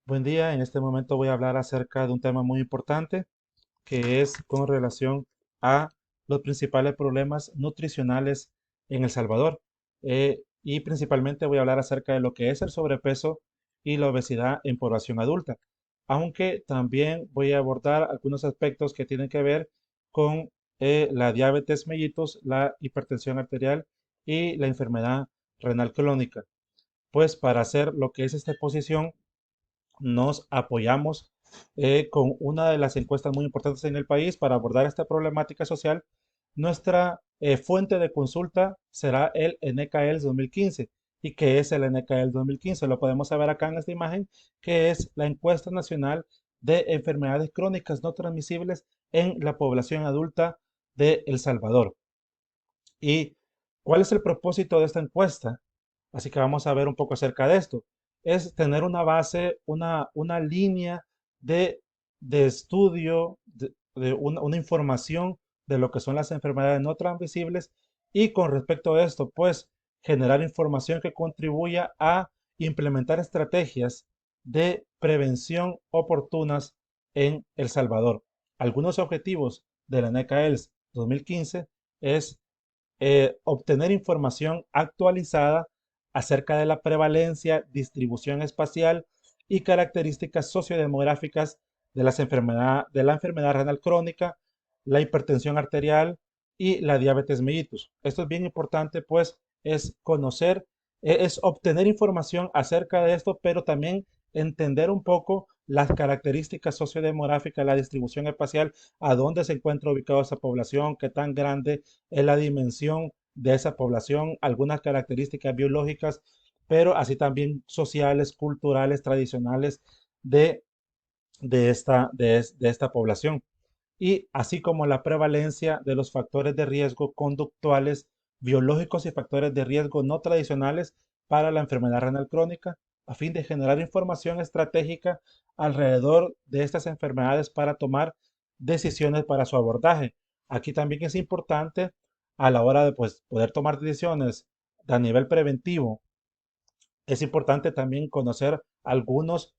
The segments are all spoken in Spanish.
Buen día, en este momento voy a hablar acerca de un tema muy importante que es con relación a los principales problemas nutricionales en El Salvador. Y principalmente voy a hablar acerca de lo que es el sobrepeso y la obesidad en población adulta, aunque también voy a abordar algunos aspectos que tienen que ver con la diabetes mellitus, la hipertensión arterial y la enfermedad renal crónica. Pues para hacer lo que es esta exposición, nos apoyamos con una de las encuestas muy importantes en el país para abordar esta problemática social. Nuestra fuente de consulta será el NKELS 2015. ¿Y qué es el NKELS 2015? Lo podemos saber acá en esta imagen, que es la encuesta nacional de enfermedades crónicas no transmisibles en la población adulta de El Salvador. ¿Y cuál es el propósito de esta encuesta? Así que vamos a ver un poco acerca de esto. Es tener una base, una línea de, de estudio, de una información de lo que son las enfermedades no transmisibles y con respecto a esto, pues generar información que contribuya a implementar estrategias de prevención oportunas en El Salvador. Algunos objetivos de la NECAELS 2015 es obtener información actualizada acerca de la prevalencia, distribución espacial y características sociodemográficas de la enfermedad renal crónica, la hipertensión arterial y la diabetes mellitus. Esto es bien importante, pues es conocer, es obtener información acerca de esto, pero también entender un poco las características sociodemográficas, la distribución espacial, a dónde se encuentra ubicada esa población, qué tan grande es la dimensión de esa población, algunas características biológicas, pero así también sociales, culturales, tradicionales de, de esta población. Y así como la prevalencia de los factores de riesgo conductuales, biológicos y factores de riesgo no tradicionales para la enfermedad renal crónica, a fin de generar información estratégica alrededor de estas enfermedades para tomar decisiones para su abordaje. Aquí también es importante a la hora de pues, poder tomar decisiones a nivel preventivo. Es importante también conocer algunos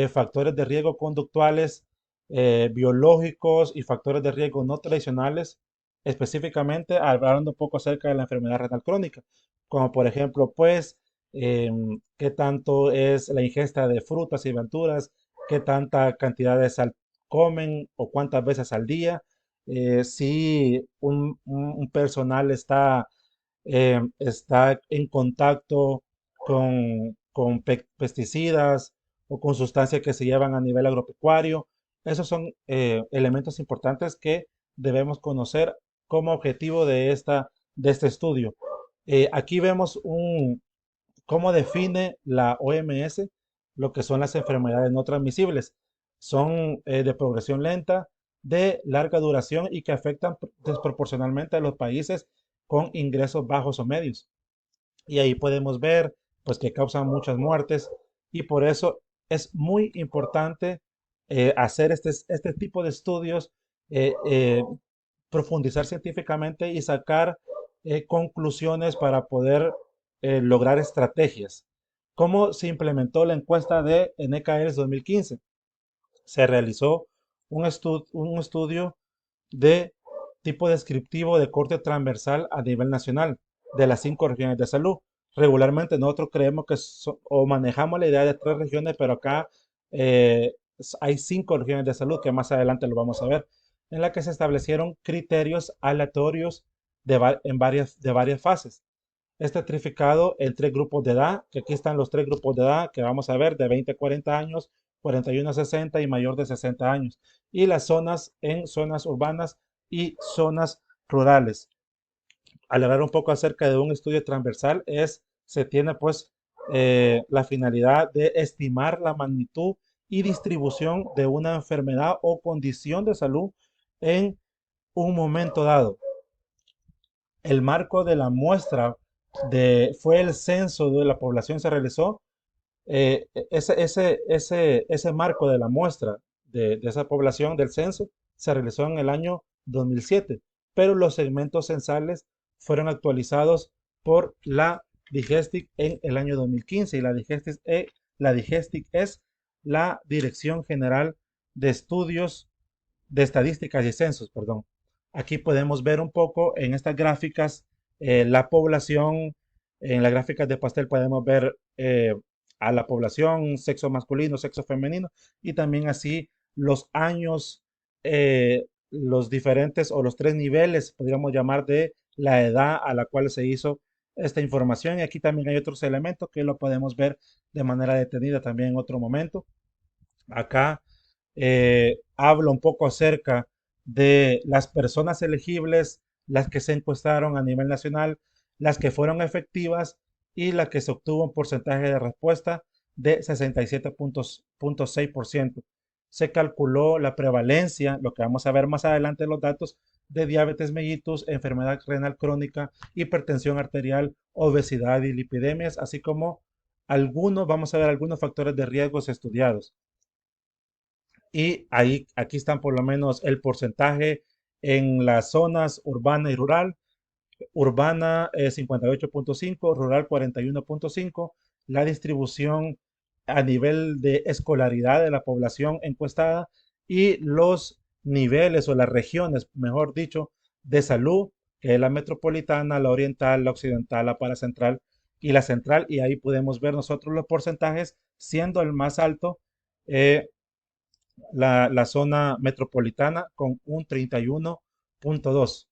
factores de riesgo conductuales, biológicos y factores de riesgo no tradicionales, específicamente hablando un poco acerca de la enfermedad renal crónica, como por ejemplo, pues, qué tanto es la ingesta de frutas y verduras, qué tanta cantidad de sal comen o cuántas veces al día, si un personal está en contacto con pesticidas o con sustancias que se llevan a nivel agropecuario. Esos son elementos importantes que debemos conocer como objetivo de este estudio. Aquí vemos cómo define la OMS lo que son las enfermedades no transmisibles. Son de progresión lenta, de larga duración y que afectan desproporcionalmente a los países con ingresos bajos o medios. Y ahí podemos ver pues que causan muchas muertes y por eso es muy importante hacer este tipo de estudios, eh, eh, profundizar científicamente y sacar conclusiones para poder lograr estrategias. ¿Cómo se implementó la encuesta de NKS 2015? Se realizó un estudio de tipo descriptivo de corte transversal a nivel nacional de las 5 regiones de salud. Regularmente nosotros creemos que o manejamos la idea de 3 regiones, pero acá hay 5 regiones de salud que más adelante lo vamos a ver, en la que se establecieron criterios aleatorios de varias fases estratificado en 3 grupos de edad, que aquí están los 3 grupos de edad que vamos a ver, de 20 a 40 años, 41 a 60 y mayor de 60 años. Y las zonas en zonas urbanas y zonas rurales. Al hablar un poco acerca de un estudio transversal, se tiene pues la finalidad de estimar la magnitud y distribución de una enfermedad o condición de salud en un momento dado. El marco de la muestra fue el censo de la población, se realizó. Ese marco de la muestra de esa población del censo se realizó en el año 2007, pero los segmentos censales fueron actualizados por la Digestic en el año 2015 y la Digestic es la Dirección General de Estudios de Estadísticas y Censos, perdón. Aquí podemos ver un poco en estas gráficas la población. En las gráficas de pastel podemos ver a la población, sexo masculino, sexo femenino, y también así los años, los diferentes o los tres niveles, podríamos llamar, de la edad a la cual se hizo esta información. Y aquí también hay otros elementos que lo podemos ver de manera detenida también en otro momento. Acá habla un poco acerca de las personas elegibles, las que se encuestaron a nivel nacional, las que fueron efectivas y las que se obtuvo un porcentaje de respuesta de 67.6%. Se calculó la prevalencia, lo que vamos a ver más adelante en los datos, de diabetes mellitus, enfermedad renal crónica, hipertensión arterial, obesidad y lipidemias, así como algunos, vamos a ver algunos factores de riesgos estudiados. Y ahí, aquí están por lo menos el porcentaje en las zonas urbana y rural. Urbana 58.5, rural 41.5. La distribución a nivel de escolaridad de la población encuestada y los niveles o las regiones, mejor dicho, de salud, que es la metropolitana, la oriental, la occidental, la paracentral y la central. Y ahí podemos ver nosotros los porcentajes, siendo el más alto eh, la zona metropolitana con un 31.2.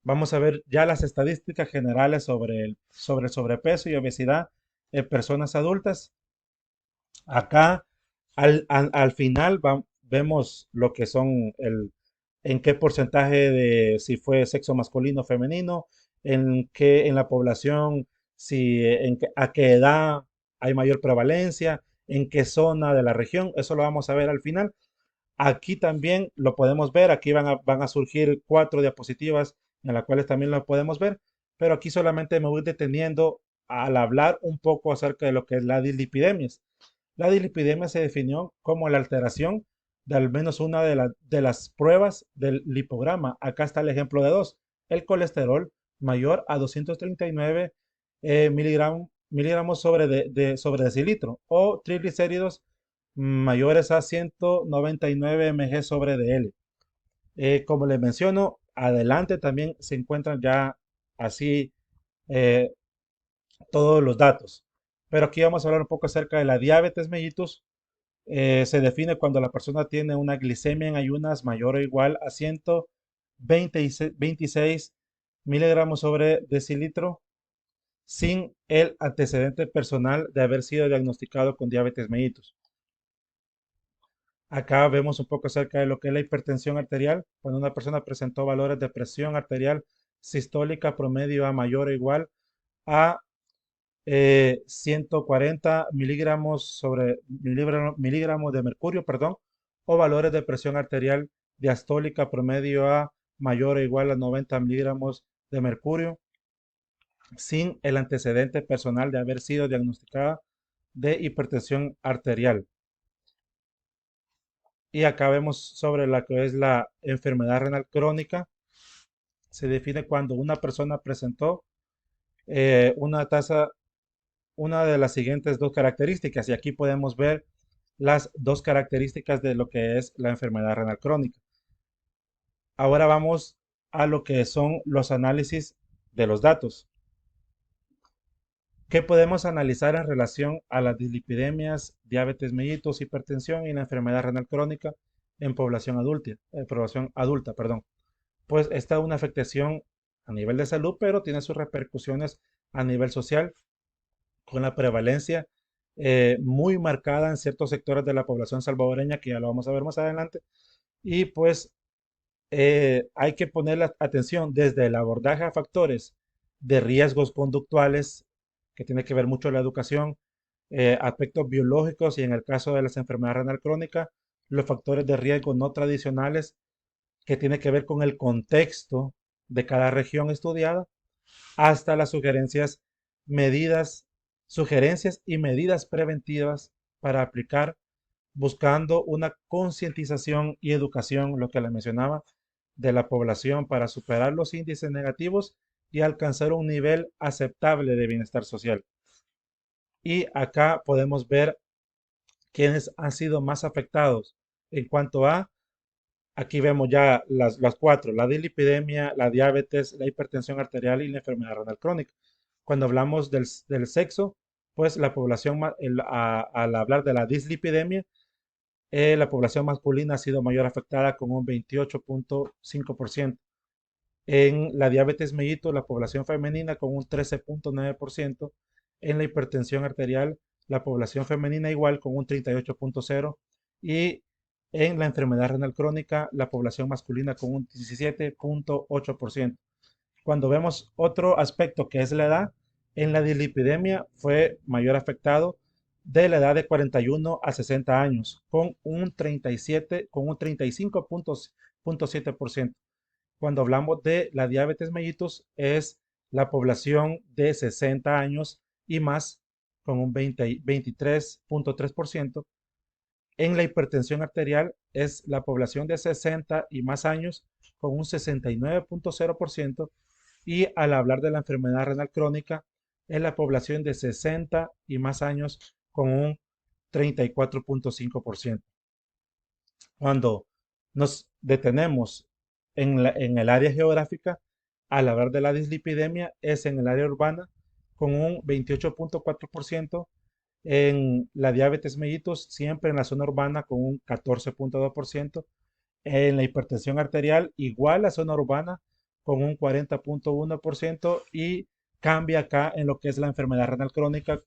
Vamos a ver ya las estadísticas generales sobre el sobrepeso y obesidad en personas adultas. Acá al final vemos lo que son en qué porcentaje de si fue sexo masculino o femenino, en la población, si a qué edad hay mayor prevalencia, en qué zona de la región, eso lo vamos a ver al final. Aquí también lo podemos ver, aquí van a surgir cuatro diapositivas en las cuales también lo podemos ver, pero aquí solamente me voy deteniendo al hablar un poco acerca de lo que es la dislipidemia. La dislipidemia se definió como la alteración de al menos una de las pruebas del lipograma. Acá está el ejemplo de dos. El colesterol mayor a 239 miligramos sobre decilitro o triglicéridos mayores a 199 mg sobre dl. Como les menciono, adelante también se encuentran ya así eh, todos los datos. Pero aquí vamos a hablar un poco acerca de la diabetes mellitus. Se define cuando la persona tiene una glicemia en ayunas mayor o igual a 126 miligramos sobre decilitro sin el antecedente personal de haber sido diagnosticado con diabetes mellitus. Acá vemos un poco acerca de lo que es la hipertensión arterial. Cuando una persona presentó valores de presión arterial sistólica promedio a mayor o igual a 140 miligramos de mercurio, perdón, o valores de presión arterial diastólica promedio a mayor o igual a 90 miligramos de mercurio, sin el antecedente personal de haber sido diagnosticada de hipertensión arterial. Y acá vemos sobre la que es la enfermedad renal crónica. Se define cuando una persona presentó una tasa, una de las siguientes dos características. Y aquí podemos ver las dos características de lo que es la enfermedad renal crónica. Ahora vamos a lo que son los análisis de los datos. ¿Qué podemos analizar en relación a las dislipidemias, diabetes mellitus, hipertensión y la enfermedad renal crónica en población adulta, perdón? Pues está una afectación a nivel de salud, pero tiene sus repercusiones a nivel social, con la prevalencia muy marcada en ciertos sectores de la población salvadoreña, que ya lo vamos a ver más adelante. Y pues hay que poner la atención desde el abordaje a factores de riesgos conductuales, que tiene que ver mucho la educación, aspectos biológicos y en el caso de las enfermedades renal crónicas, los factores de riesgo no tradicionales, que tiene que ver con el contexto de cada región estudiada, hasta las medidas, sugerencias y medidas preventivas para aplicar, buscando una concientización y educación, lo que le mencionaba, de la población para superar los índices negativos y alcanzar un nivel aceptable de bienestar social. Y acá podemos ver quiénes han sido más afectados en cuanto a, aquí vemos ya las cuatro, la dislipidemia, la diabetes, la hipertensión arterial y la enfermedad renal crónica. Cuando hablamos del sexo, pues la población, al hablar de la dislipidemia, la población masculina ha sido mayor afectada con un 28.5%. En la diabetes mellitus, la población femenina con un 13.9%. En la hipertensión arterial, la población femenina igual con un 38.0%. Y en la enfermedad renal crónica, la población masculina con un 17.8%. Cuando vemos otro aspecto que es la edad, en la dislipidemia fue mayor afectado de la edad de 41 a 60 años, con un 35.7%. Cuando hablamos de la diabetes mellitus, es la población de 60 años y más, con un 23.3%. En la hipertensión arterial es la población de 60 y más años, con un 69.0%. Y al hablar de la enfermedad renal crónica, es la población de 60 y más años, con un 34.5%. Cuando nos detenemos en el área geográfica, al hablar de la dislipidemia, es en el área urbana con un 28.4%, en la diabetes mellitus siempre en la zona urbana con un 14.2%, en la hipertensión arterial igual la zona urbana con un 40.1% y cambia acá en lo que es la enfermedad renal crónica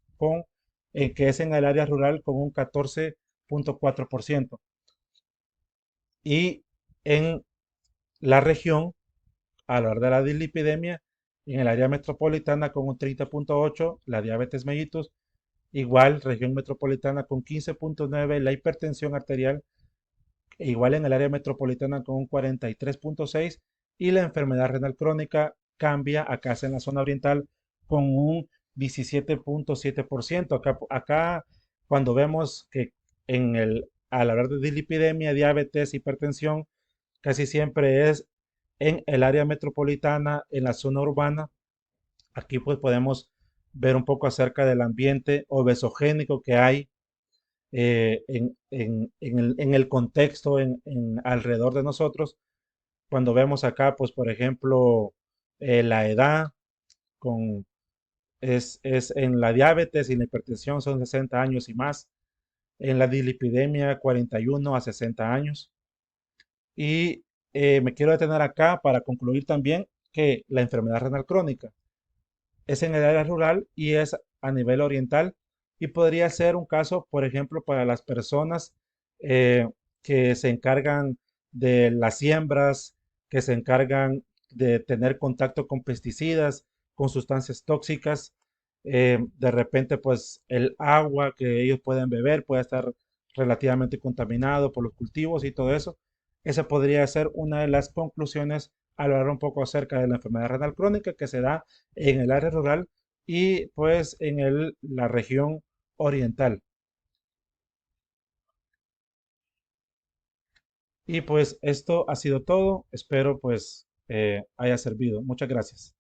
que es en el área rural con un 14.4%. Y en la región, a la hora de la dislipidemia, en el área metropolitana con un 30.8, la diabetes mellitus, igual región metropolitana con 15.9, la hipertensión arterial, igual en el área metropolitana con un 43.6 y la enfermedad renal crónica cambia acá en la zona oriental con un 17.7%. Acá cuando vemos que al hablar de dislipidemia, diabetes, hipertensión, casi siempre es en el área metropolitana, en la zona urbana. Aquí pues podemos ver un poco acerca del ambiente obesogénico que hay en el contexto, alrededor de nosotros. Cuando vemos acá, pues por ejemplo, la edad, con, es en la diabetes y la hipertensión son 60 años y más, en la dislipidemia 41 a 60 años. Y me quiero detener acá para concluir también que la enfermedad renal crónica es en el área rural y es a nivel oriental y podría ser un caso, por ejemplo, para las personas eh, que se encargan de las siembras, que se encargan de tener contacto con pesticidas, con sustancias tóxicas. De repente, pues el agua que ellos pueden beber puede estar relativamente contaminado por los cultivos y todo eso. Esa podría ser una de las conclusiones al hablar un poco acerca de la enfermedad renal crónica que se da en el área rural y pues en la región oriental. Y pues esto ha sido todo. Espero pues haya servido. Muchas gracias.